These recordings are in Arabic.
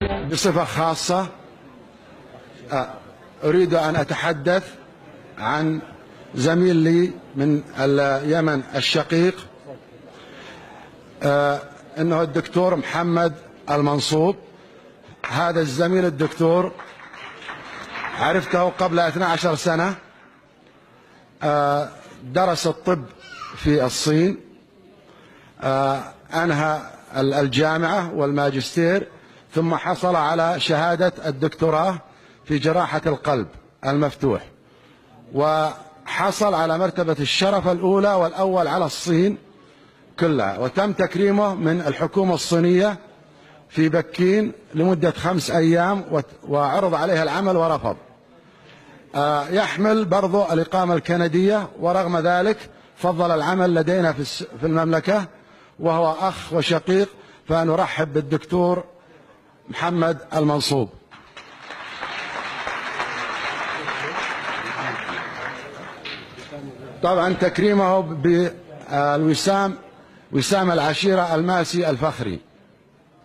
بصفة خاصة أريد أن أتحدث عن زميل لي من اليمن الشقيق، إنه الدكتور محمد المنصوب. هذا الزميل الدكتور عرفته قبل 12 سنة، درس الطب في الصين، أنهى الجامعة والماجستير، ثم حصل على شهادة الدكتوراه في جراحة القلب المفتوح، وحصل على مرتبة الشرف الأولى والأول على الصين كلها، وتم تكريمه من الحكومة الصينية في بكين لمدة 5 أيام، وعرض عليه العمل ورفض. يحمل برضو الإقامة الكندية، ورغم ذلك فضل العمل لدينا في المملكة، وهو أخ وشقيق، فنرحب بالدكتور محمد المنصوب. طبعا تكريمه بالوسام، وسام العشيرة الماسي الفخري.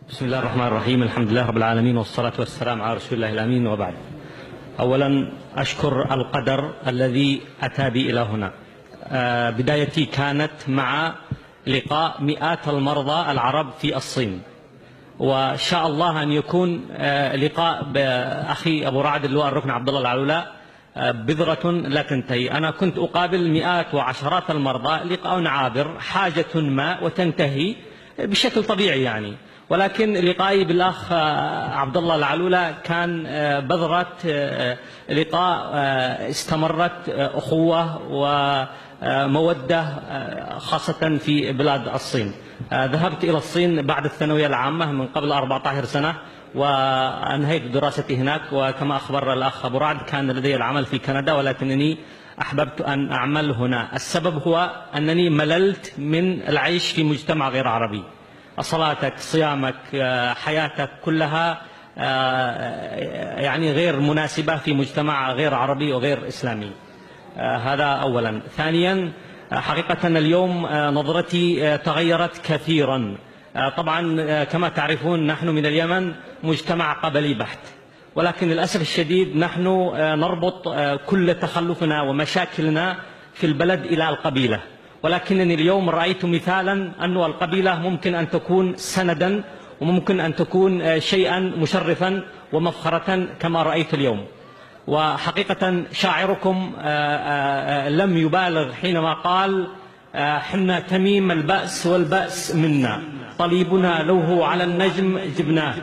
بسم الله الرحمن الرحيم، الحمد لله رب العالمين، والصلاة والسلام على رسول الله الأمين، وبعد. أولا أشكر القدر الذي أتى بي إلى هنا. بدايتي كانت مع لقاء مئات المرضى العرب في الصين، وشاء الله أن يكون لقاء بأخي أبو رعد اللواء الركن عبد الله العلولاء بذرة لا تنتهي. أنا كنت أقابل مئات وعشرات المرضى، لقاء عابر، حاجة ما وتنتهي بشكل طبيعي يعني، ولكن لقائي بالأخ عبد الله العلولاء كان بذرة لقاء استمرت أخوة ومودة، خاصة في بلاد الصين. ذهبت إلى الصين بعد الثانوية العامة من قبل 14 سنة، وأنهيت دراستي هناك، وكما أخبر الأخ أبو رعد كان لدي العمل في كندا، ولكنني أحببت أن أعمل هنا. السبب هو أنني مللت من العيش في مجتمع غير عربي. صلاتك، صيامك، حياتك كلها يعني غير مناسبة في مجتمع غير عربي وغير إسلامي. هذا أولا. ثانيا، حقيقة اليوم نظرتي تغيرت كثيرا. طبعا كما تعرفون نحن من اليمن مجتمع قبلي بحت، ولكن للأسف الشديد نحن نربط كل تخلفنا ومشاكلنا في البلد إلى القبيلة، ولكنني اليوم رأيت مثالا أن القبيلة ممكن أن تكون سندا، وممكن أن تكون شيئا مشرفا ومفخرة كما رأيت اليوم. وحقيقة شاعركم لم يبالغ حينما قال: حنا تميم البأس والبأس منا، طليبنا لو هو على النجم جبناه.